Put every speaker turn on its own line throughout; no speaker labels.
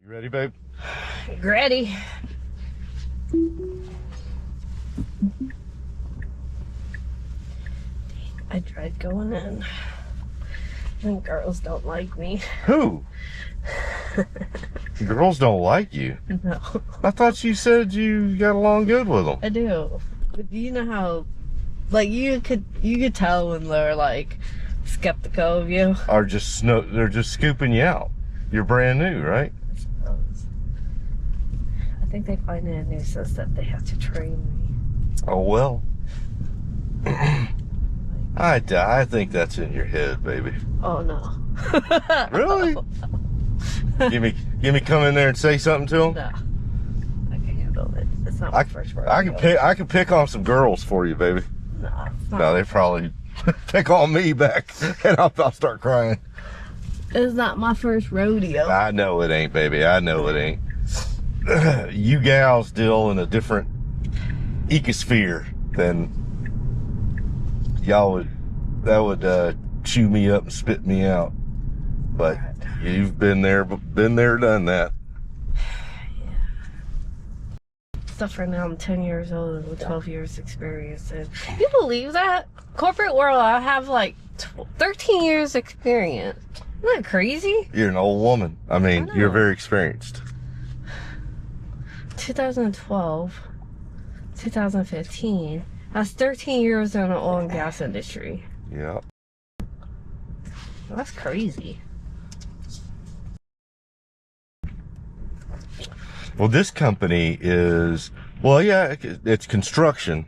You ready, babe?
Ready. I tried going in. And girls don't like me.
Who? Girls don't like you?
No.
I thought you said you got along good with them.
I do. But you know how, like, you could tell when they're, like, skeptical of you.
Or they're just scooping you out. You're brand new, right?
I suppose. I think they find it a nuisance that they have to train me.
Oh, well. I think that's in your head, baby.
Oh, no.
Really? Give me come in there and say something to them?
No. I can handle it. It's not my first rodeo.
I can pick on some girls for you, baby.
No, it's not.
No, they probably pick on me back, and I'll start crying.
It's not my first rodeo.
I know it ain't, baby. I know it ain't. You gals deal in a different ecosphere than y'all that would chew me up and spit me out. But you've been there, done that.
Suffering now, I'm 10 years old with 12 years experience. And you believe that? Corporate world, I have like 13 years experience. Isn't that crazy?
You're an old woman. I mean, you're very experienced.
2012, 2015. That's 13 years in the oil and gas industry.
Yeah.
That's crazy.
Well, this company is, well, yeah, it's construction,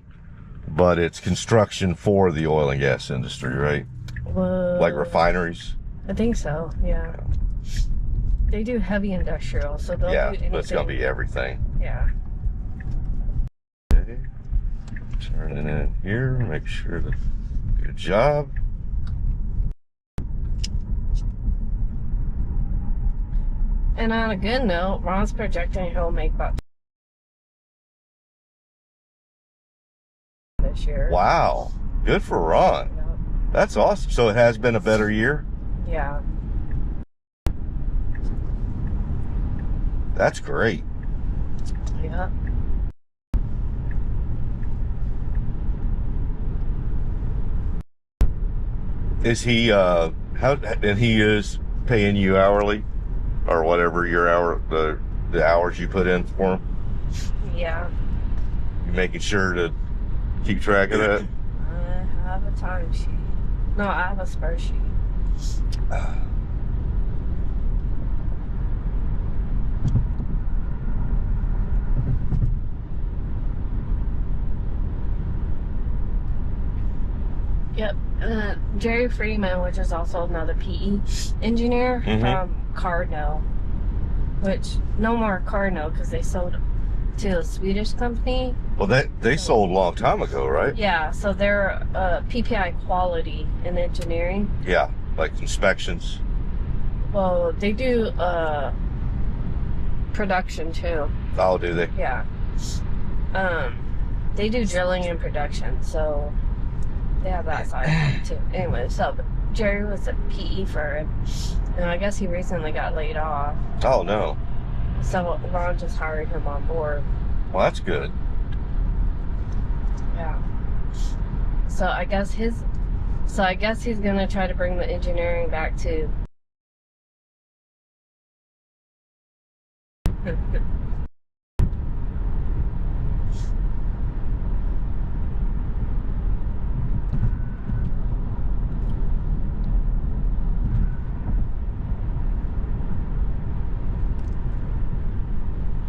but it's construction for the oil and gas industry, right?
Whoa.
Like refineries?
I think so, yeah. They do heavy industrial, so they'll do anything.
But it's going to be everything.
Yeah.
Okay. Turn it in here, make sure that, good job.
And on a good note, Ron's projecting he'll make about this year.
Wow. Good for Ron.
Yep.
That's awesome. So it has been a better year?
Yeah.
That's great.
Yeah.
Is he, and he is paying you hourly? Or whatever your the hours you put in for him?
Yeah.
You making sure to keep track of that?
I have a time sheet. No, I have a spreadsheet. Yep. Jerry Freeman, which is also another PE engineer from Cardno, which no more Cardno because they sold to a Swedish company.
Well, they sold a long time ago, right?
Yeah, so they're PPI quality in engineering.
Yeah, like inspections.
Well, they do production too.
Oh, do they?
Yeah. They do drilling and production, so they have that side too. Anyway, so Jerry was a PE for him, and I guess he recently got laid off.
Oh, no.
So Ron just hired him on board.
Well, that's good.
Yeah. So I guess he's gonna try to bring the engineering back to.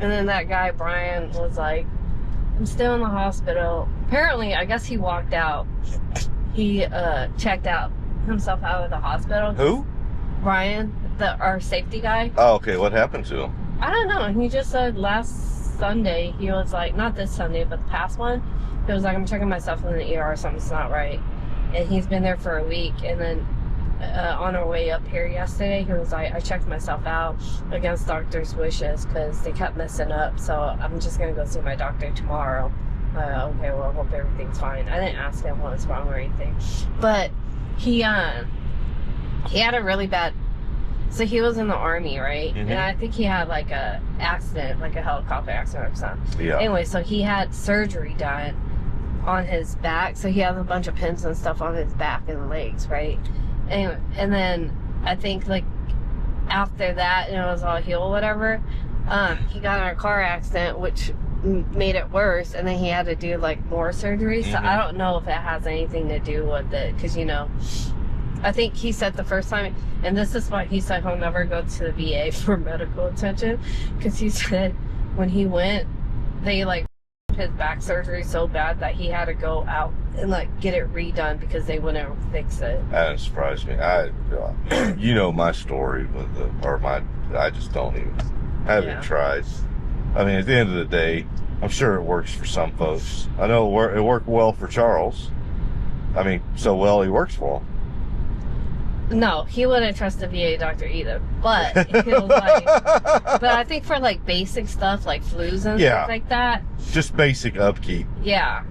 And then that guy, Brian, was like, I'm still in the hospital. Apparently, I guess he walked out. He checked out himself out of the hospital.
Who?
Brian, our safety guy.
Oh, okay. What happened to him?
I don't know. He just said last Sunday, he was like, not this Sunday, but the past one, he was like, I'm checking myself in the ER, something's not right. And he's been there for a week, and then on our way up here yesterday, he was like, I checked myself out against doctor's wishes because they kept messing up, so I'm just gonna go see my doctor tomorrow. Okay, well, I hope everything's fine. I didn't ask him what was wrong or anything, but he had a really bad So he was in the Army, right?
Mhm.
And I think he had like a accident, like a helicopter accident or something.
Yeah.
Anyway, so he had surgery done on his back. So he has a bunch of pins and stuff on his back and legs, right? Anyway, and then I think like after that, and it was all healed, whatever. He got in a car accident, which made it worse, and then he had to do like more surgery. So I don't know if it has anything to do with it, because you know, I think he said the first time, and this is why he said he'll never go to the VA for medical attention, because he said when he went, they like his back surgery so bad that he had to go out and like get it redone because they wouldn't fix it.
That doesn't surprise me. You know my story with I just don't even haven't tried. I mean, at the end of the day, I'm sure it works for some folks. I know it worked well for Charles. I mean, so well he works for him.
No, he wouldn't trust the VA doctor either. But he was like, but I think for like basic stuff like flus and stuff like that,
just basic upkeep.
Yeah.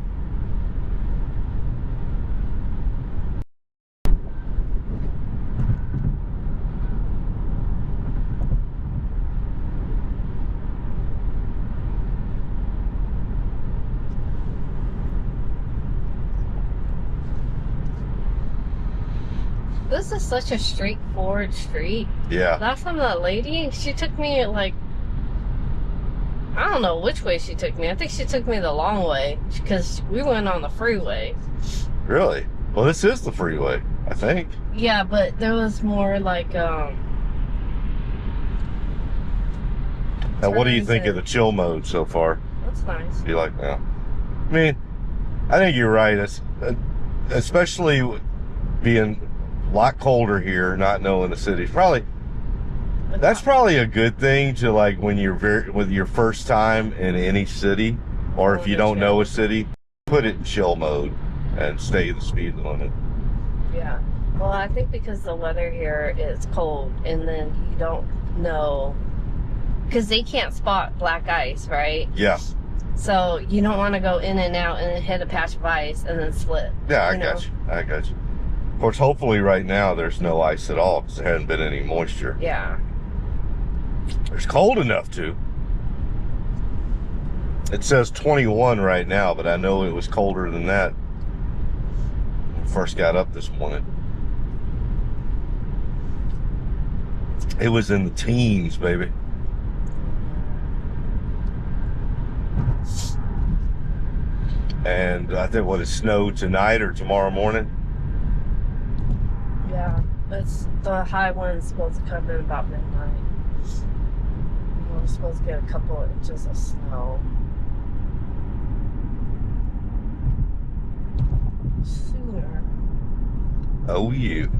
This is such a straightforward street.
Yeah.
Last time that lady, she took me like, I don't know which way she took me. I think she took me the long way because we went on the freeway.
Really? Well, this is the freeway, I think.
Yeah, but there was more like,
Now, what do you think of the chill mode so far?
That's nice.
You like that? I mean, I think you're right. It's, especially being a lot colder here, not knowing the city. That's probably a good thing to like when you're with your first time in any city, or if you don't know a city, put it in chill mode and stay the speed limit.
Yeah. Well, I think because the weather here is cold, and then you don't know, because they can't spot black ice, right?
Yeah.
So you don't want to go in and out and then hit a patch of ice and then slip.
Yeah, I got you. Of course, hopefully right now there's no ice at all because there hasn't been any moisture.
Yeah.
It's cold enough to. It says 21 right now, but I know it was colder than that when I first got up this morning. It was in the teens, baby. And I think it snowed tonight or tomorrow morning.
Yeah, the high one's supposed to come in about midnight. We're supposed to get a couple of inches of snow. Sooner.
Oh, you.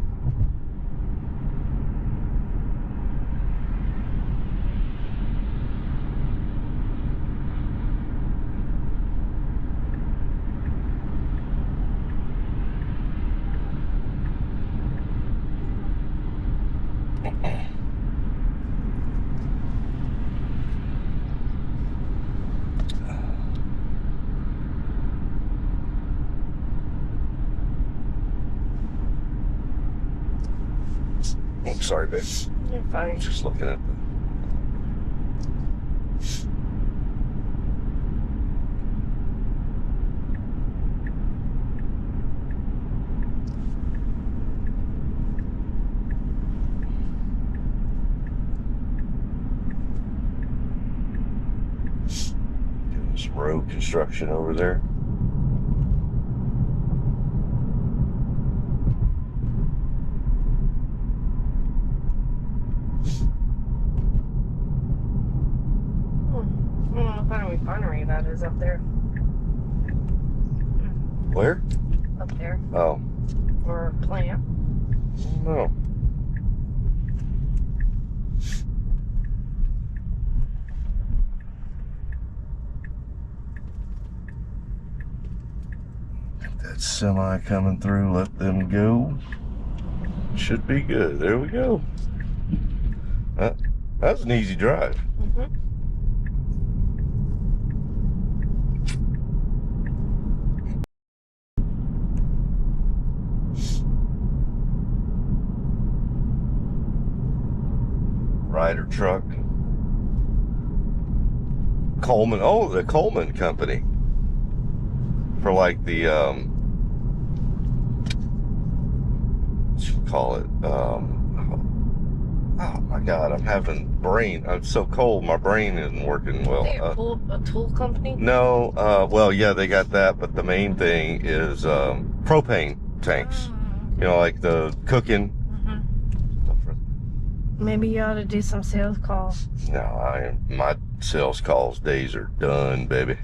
Oh, sorry, babe.
You're fine.
Just looking at doing some road construction over there.
I don't know what kind of refinery that is up there.
Where?
Up there.
Oh.
Or plant.
No. That semi coming through, let them go. Should be good. There we go. That was an easy drive.
Mm-hmm.
Ryder truck. Coleman. Oh, the Coleman company. For like the, what you call it? Oh my God, I'm so cold, my brain isn't working well.
A tool company?
No, well, yeah, they got that, but the main thing is propane tanks. You know, like the cooking.
Maybe you ought to do some sales calls.
No, my sales calls days are done, baby.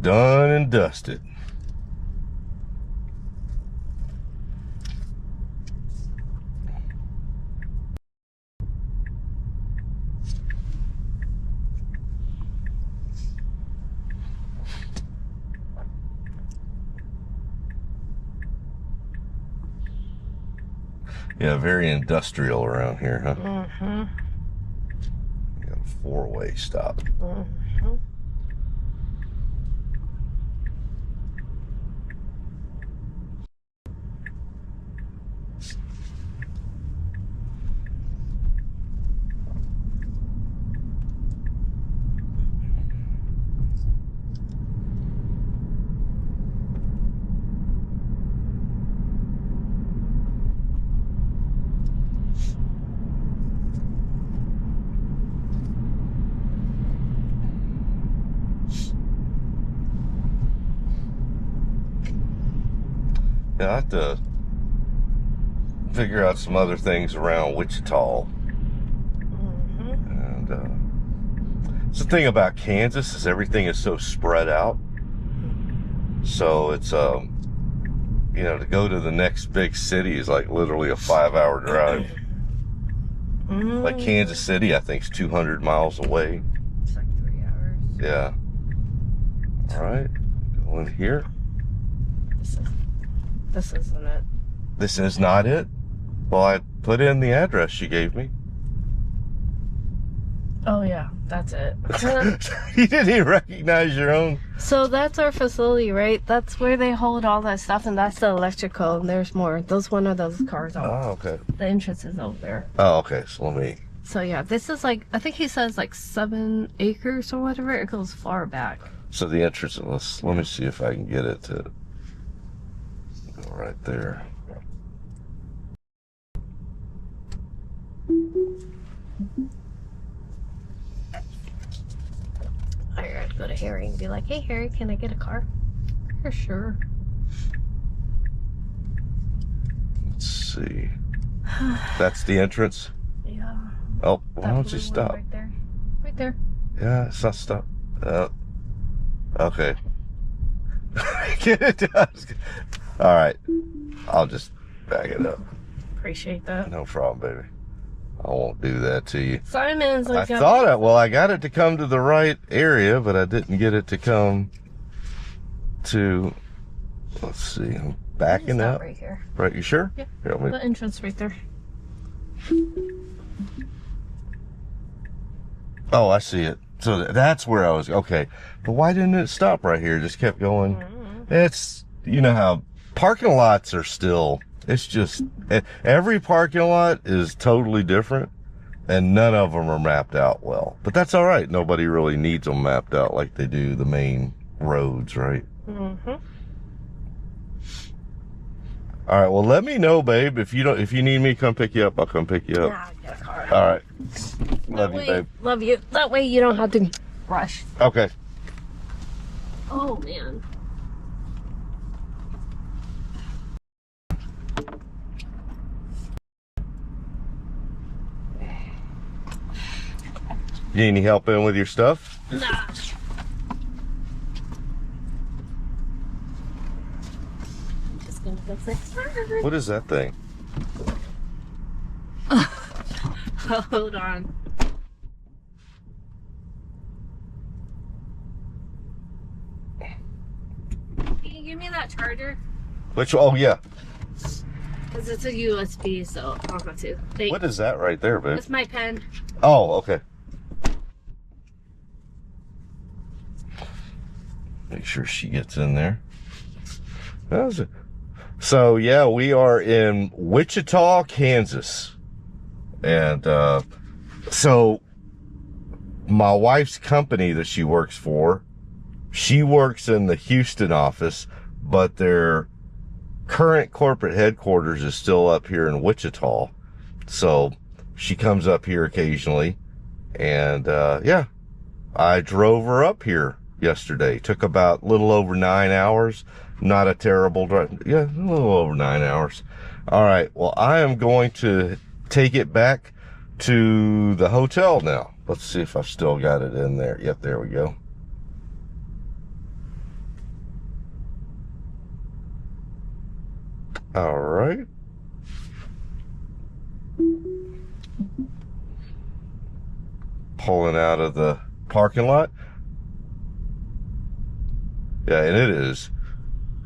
Done and dusted. Yeah, very industrial around here, huh?
Mm-hmm.
Got a four-way stop.
Mm-hmm.
Yeah, I have to figure out some other things around Wichita. And it's the thing about Kansas is everything is so spread out. So it's you know, to go to the next big city is like literally a 5-hour drive. Like Kansas City, I think is 200 miles away.
It's like 3 hours.
Yeah. All right, going here.
This isn't it.
This is not it? Well, I put in the address you gave me.
Oh yeah, that's it.
You didn't even recognize your own.
So that's our facility, right? That's where they hold all that stuff, and that's the electrical, and there's more. Those one of those cars are.
Oh, okay.
The entrance is over there.
Oh, okay. So let me.
So yeah, this is like, I think he says like 7 acres or whatever. It goes far back.
So the entrance. Let me see if I can get it to go right there.
I'd go to Harry and be like, "Hey Harry, can I get a car?" For sure.
Let's see. That's the entrance.
Yeah.
Oh, why
That
don't you
blue one
stop?
Right there. Right there.
Yeah, it's not stop. Okay. Get it done. All right. I'll just back it up.
Appreciate that.
No problem, baby. I won't do that to you.
Simon's like,
I got it to come to the right area, but I didn't get it to come to, let's see, I'm backing up.
Right here.
Right, you sure?
Yeah.
Here,
The entrance right there.
Oh, I see it. So that's where I was, okay. But why didn't it stop right here? It just kept going. It's, you know how parking lots are still, it's just, every parking lot is totally different, and none of them are mapped out well. But that's all right. Nobody really needs them mapped out like they do the main roads, right?
Mm-hmm.
All right. Well, let me know, babe. If you need me to come pick you up, I'll come pick you up.
Yeah, get a car.
All right. Love you, babe.
Love you. That way you don't have to rush.
Okay.
Oh man.
You need any help in with your stuff?
Nah. Just gonna go fix it.
What is that thing?
Hold on. Can you give me that charger?
Which? Oh yeah.
Because it's a USB, so I'll have to.
What is that right there, babe?
It's my pen.
Oh, okay. Make sure she gets in there. That was it. So yeah, we are in Wichita, Kansas. And so my wife's company that she works for, she works in the Houston office, but their current corporate headquarters is still up here in Wichita. So she comes up here occasionally. And yeah, I drove her up here yesterday. Took about a little over 9 hours. Not a terrible drive. Yeah, a little over 9 hours. All right. Well, I am going to take it back to the hotel now. Let's see if I've still got it in there. Yep, there we go. All right. Pulling out of the parking lot. Yeah, and it is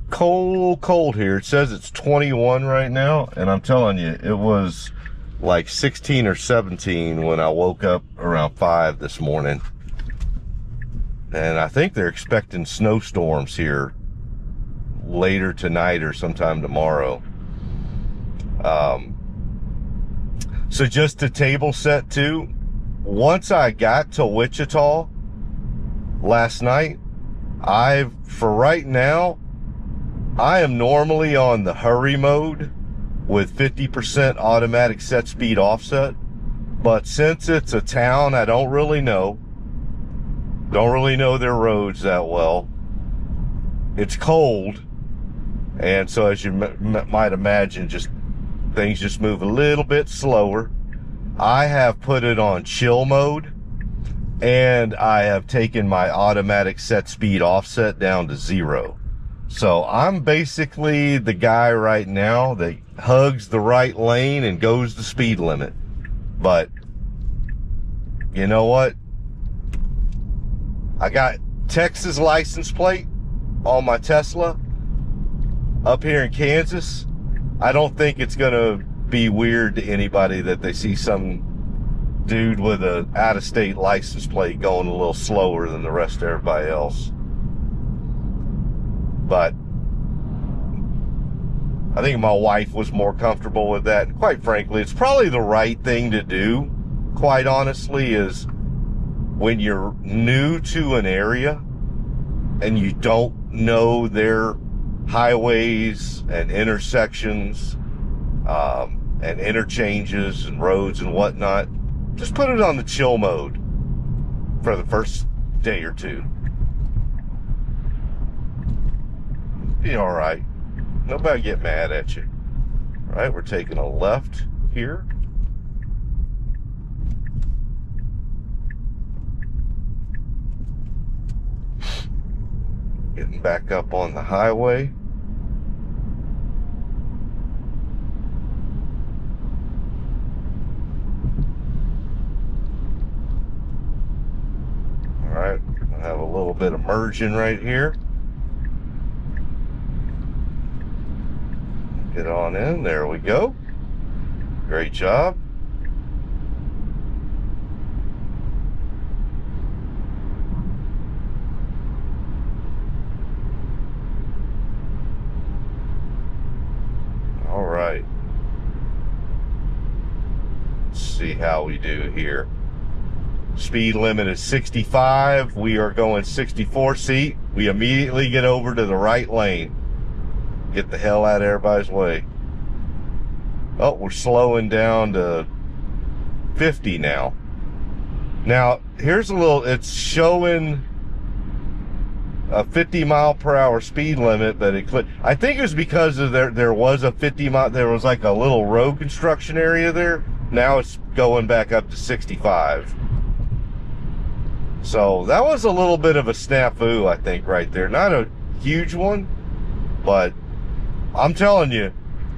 cold here. It says it's 21 right now, and I'm telling you, it was like 16 or 17 when I woke up around 5 this morning. And I think they're expecting snowstorms here later tonight or sometime tomorrow. So just to table set too, once I got to Wichita last night, for right now, I am normally on the hurry mode with 50% automatic set speed offset. But since it's a town I don't really know their roads that well, it's cold, and so as you might imagine, things just move a little bit slower. I have put it on chill mode, and I have taken my automatic set speed offset down to 0. So I'm basically the guy right now that hugs the right lane and goes the speed limit. But you know what? I got Texas license plate on my Tesla up here in Kansas. I don't think it's gonna be weird to anybody that they see some dude with a out-of-state license plate going a little slower than the rest of everybody else. But I think my wife was more comfortable with that. And quite frankly, it's probably the right thing to do, quite honestly, is when you're new to an area and you don't know their highways and intersections and interchanges and roads and whatnot, just put it on the chill mode for the first day or two. Be all right. Nobody get mad at you. All right, we're taking a left here. Getting back up on the highway. All right, I have a little bit of merging right here. Get on in, there we go. Great job. All right. Let's see how we do here. Speed limit is 65. We are going 64. See, we immediately get over to the right lane. Get the hell out of everybody's way. Oh, we're slowing down to 50 now. Now, here's a little, it's showing a 50 mile per hour speed limit, but I think it was because of there was a 50 mile, there was like a little road construction area there. Now it's going back up to 65. So that was a little bit of a snafu, I think, right there. Not a huge one, but I'm telling you,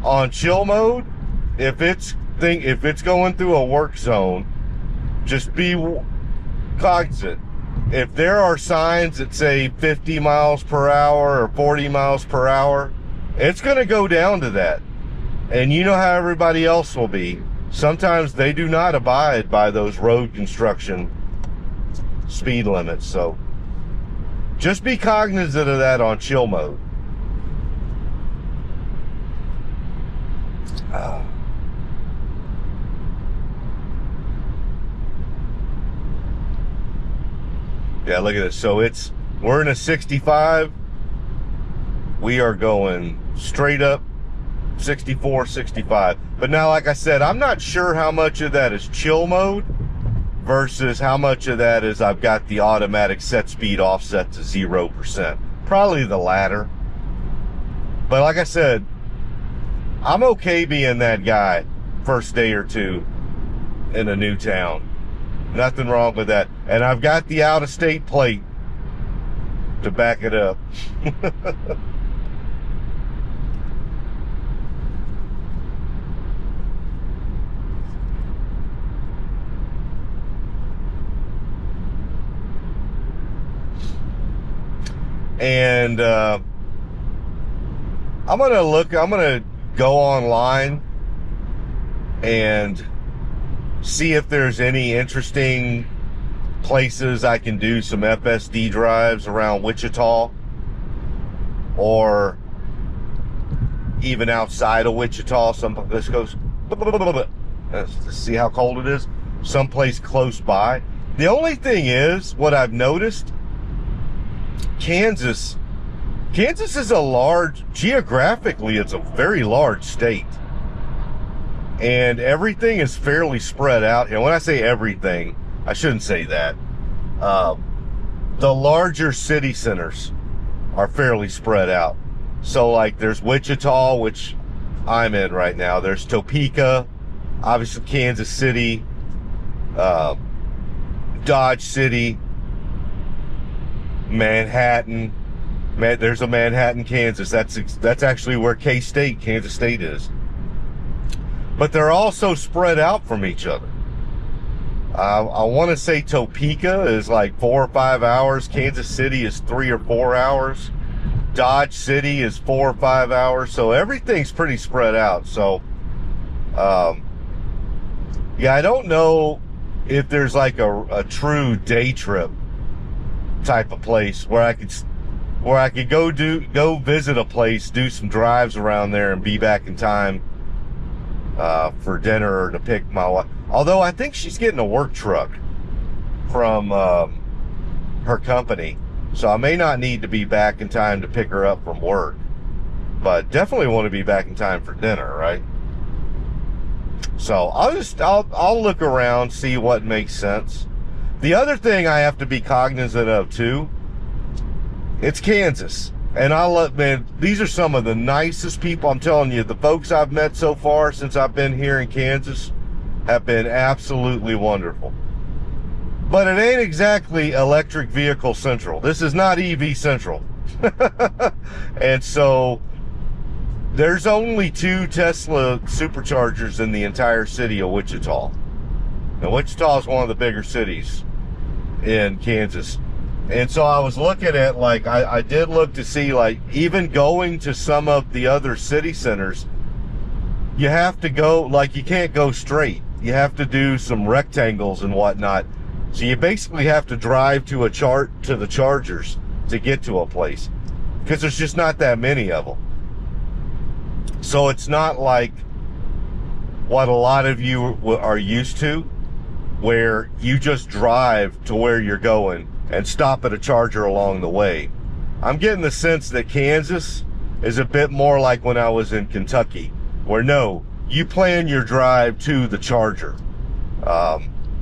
on chill mode, if it's going through a work zone, just be cognizant. If there are signs that say 50 miles per hour or 40 miles per hour, it's going to go down to that. And you know how everybody else will be. Sometimes they do not abide by those road construction speed limits. So just be cognizant of that on chill mode. Yeah, look at this. So we're in a 65. We are going straight up 64, 65. But now, like I said, I'm not sure how much of that is chill mode versus how much of that is I've got the automatic set speed offset to 0%. Probably the latter. But like I said, I'm okay being that guy first day or two in a new town. Nothing wrong with that. And I've got the out-of-state plate to back it up. And I'm gonna go online and see if there's any interesting places I can do some FSD drives around Wichita, or even outside of Wichita. This goes, let's see how cold it is. Someplace close by. The only thing is, what I've noticed, Kansas is geographically, it's a very large state. And everything is fairly spread out. And when I say everything, I shouldn't say that. The larger city centers are fairly spread out. So like there's Wichita, which I'm in right now. There's Topeka, obviously Kansas City, Dodge City, Manhattan. There's a Manhattan, Kansas. That's actually where Kansas State is. But they're also spread out from each other. I want to say Topeka is like 4 or 5 hours. Kansas City is 3 or 4 hours. Dodge City is 4 or 5 hours. So everything's pretty spread out. So, yeah, I don't know if there's like a true day trip type of place where I could go visit a place, do some drives around there, and be back in time for dinner or to pick my wife. Although I think she's getting a work truck from her company, so I may not need to be back in time to pick her up from work, but definitely want to be back in time for dinner, right? So I'll look around, see what makes sense. The other thing I have to be cognizant of too, it's Kansas. And man, these are some of the nicest people. I'm telling you, the folks I've met so far since I've been here in Kansas have been absolutely wonderful. But it ain't exactly electric vehicle central. This is not EV central. And so there's only 2 Tesla superchargers in the entire city of Wichita. Now, Wichita is one of the bigger cities in Kansas. And so I was looking at, like, I did look to see, like, even going to some of the other city centers, you have to go, like, you can't go straight. You have to do some rectangles and whatnot. So you basically have to drive to the chargers to get to a place, because there's just not that many of them. So it's not like what a lot of you are used to, where you just drive to where you're going and stop at a charger along the way. I'm getting the sense that Kansas is a bit more like when I was in Kentucky, where no, you plan your drive to the charger,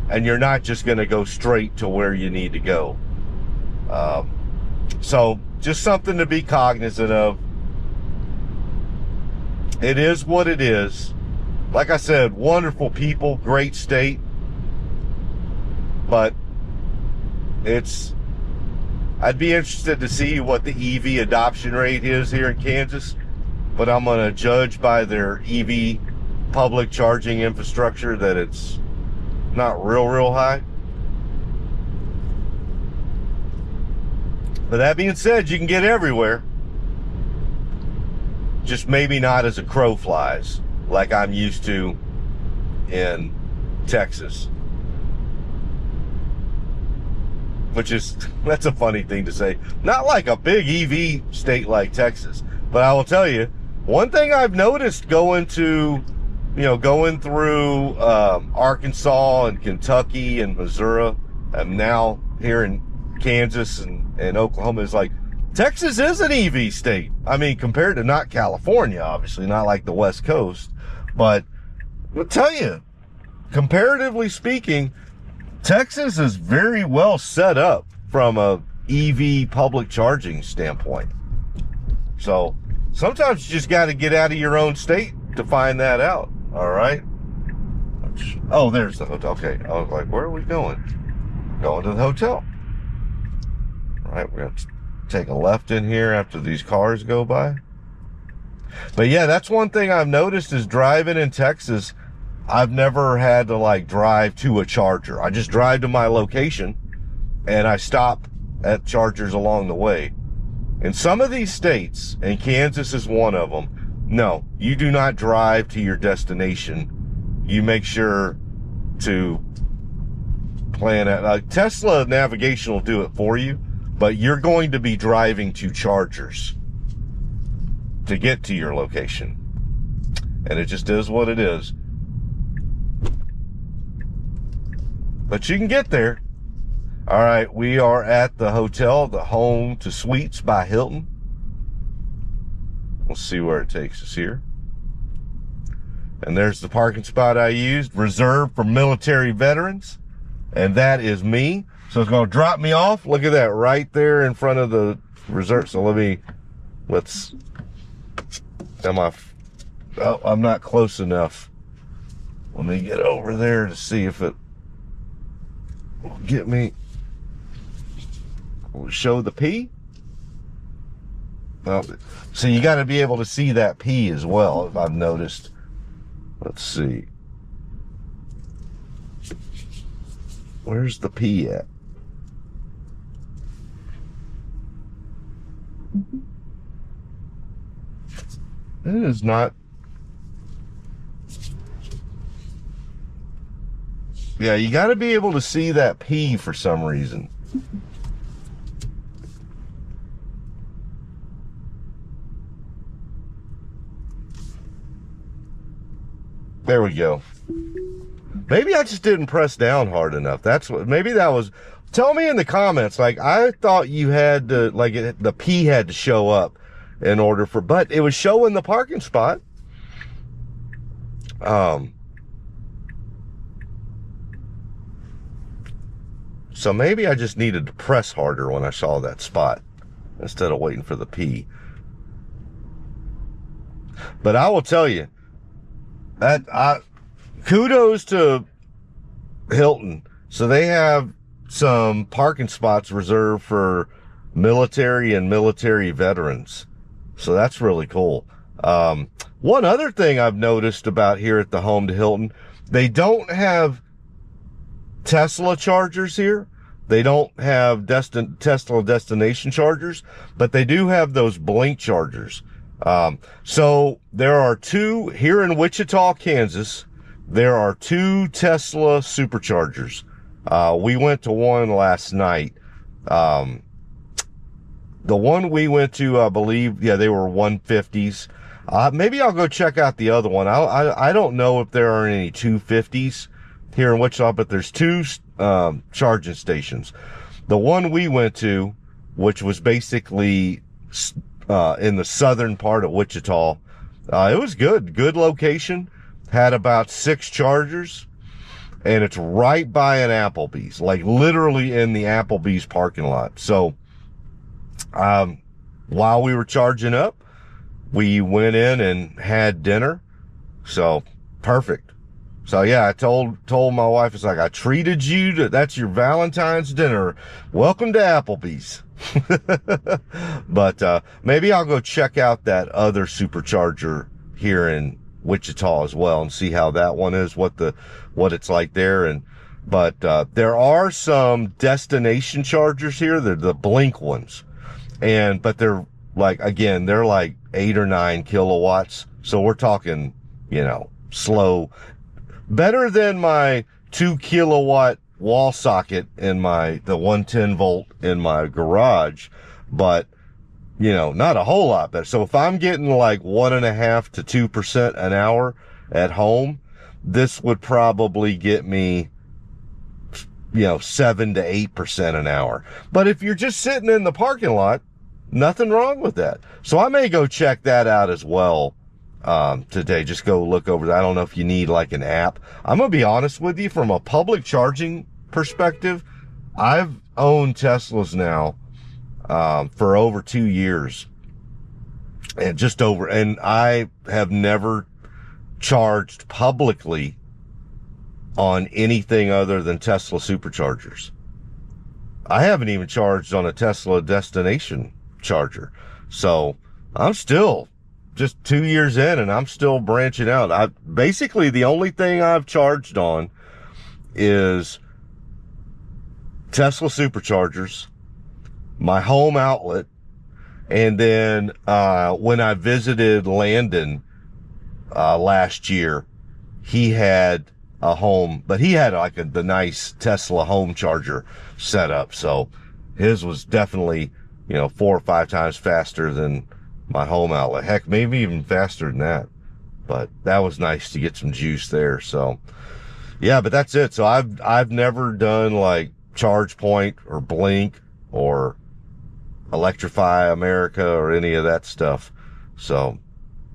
and you're not just going to go straight to where you need to go. So just something to be cognizant of. It is what it is. Like I said, wonderful people, great state, but I'd be interested to see what the EV adoption rate is here in Kansas, but I'm going to judge by their EV public charging infrastructure that it's not real high. But that being said, you can get everywhere. Just maybe not as a crow flies, like I'm used to in Texas. That's a funny thing to say. Not like a big EV state like Texas. But I will tell you, one thing I've noticed going through Arkansas and Kentucky and Missouri, and now here in Kansas and Oklahoma is like, Texas is an EV state. I mean, compared to not California, obviously, not like the West Coast. But I'll tell you, comparatively speaking, Texas is very well set up from a EV public charging standpoint. So sometimes you just got to get out of your own state to find that out. All right. Oh, there's the hotel. Okay. I was like, where are we going? Going to the hotel. All right. We're going to take a left in here after these cars go by. But yeah, that's one thing I've noticed is driving in Texas. I've never had to like drive to a charger. I just drive to my location and I stop at chargers along the way. In some of these states, and Kansas is one of them, no, you do not drive to your destination. You make sure to plan it. Like Tesla navigation will do it for you, but you're going to be driving to chargers to get to your location. And it just is what it is. But you can get there. All right, we are at the hotel, the Home to Suites by Hilton. We'll see where it takes us here. And there's the parking spot I used, reserved for military veterans. And that is me. So it's going to drop me off. Look at that right there in front of the reserve. So I'm not close enough. Let me get over there to see if it will get me. Will show the P. Well, so you got to be able to see that P as well, I've noticed. Let's see. Where's the P at? It is not. Yeah, you got to be able to see that P for some reason. There we go. Maybe I just didn't press down hard enough. Maybe that was, tell me in the comments. Like, I thought you had to, the P had to show up in order for, but it was showing the parking spot. So maybe I just needed to press harder when I saw that spot instead of waiting for the P. But I will tell you, kudos to Hilton. So they have some parking spots reserved for military and military veterans. So that's really cool. One other thing I've noticed about here at the Home to Hilton, they don't have Tesla chargers here. They don't have Tesla destination chargers, but they do have those Blink chargers. So there are two here in Wichita, Kansas. There are two Tesla superchargers. We went to one last night. The one we went to, I believe, yeah, they were 150s. Maybe I'll go check out the other one. I don't know if there are any 250s here in Wichita, but there's two, charging stations. The one we went to, which was basically, in the southern part of Wichita, it was good location, had about 6 chargers, and it's right by an Applebee's, like literally in the Applebee's parking lot. So, while we were charging up, we went in and had dinner. So perfect. So yeah, I told my wife, it's like, I treated you that's your Valentine's dinner. Welcome to Applebee's. But, maybe I'll go check out that other supercharger here in Wichita as well and see how that one is, what it's like there. But there are some destination chargers here. They're the Blink ones. But they're like, again, they're like 8 or 9 kilowatts. So we're talking, slow, better than my 2 kilowatt wall socket in the 110 volt in my garage, but not a whole lot better. So if I'm getting like 1.5 to 2% an hour at home, this would probably get me, 7 to 8% an hour. But if you're just sitting in the parking lot, nothing wrong with that. So I may go check that out as well today. Just go look over that. I don't know if you need like an app. I'm going to be honest with you, from a public charging perspective, I've owned Teslas now for over 2 years. And I have never charged publicly on anything other than Tesla superchargers. I haven't even charged on a Tesla destination charger. So I'm still just 2 years in, and I'm still branching out. Basically the only thing I've charged on is Tesla superchargers, my home outlet, and then when I visited Landon last year, he had a home, but he had like the nice Tesla home charger set up. So his was definitely, 4 or 5 times faster than my home outlet. Heck, maybe even faster than that. But that was nice to get some juice there. So yeah, but that's it. So I've never done like ChargePoint or Blink or Electrify America or any of that stuff. So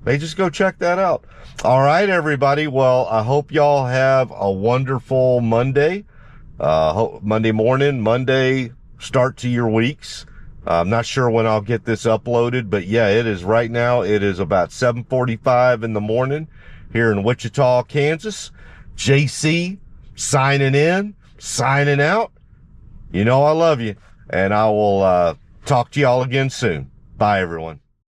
may just go check that out. All right, everybody. Well, I hope y'all have a wonderful Monday, Monday morning, Monday start to your weeks. I'm not sure when I'll get this uploaded, but yeah, it is right now. It is about 7:45 in the morning here in Wichita, Kansas. JC signing in, signing out. I love you, and I will talk to y'all again soon. Bye, everyone.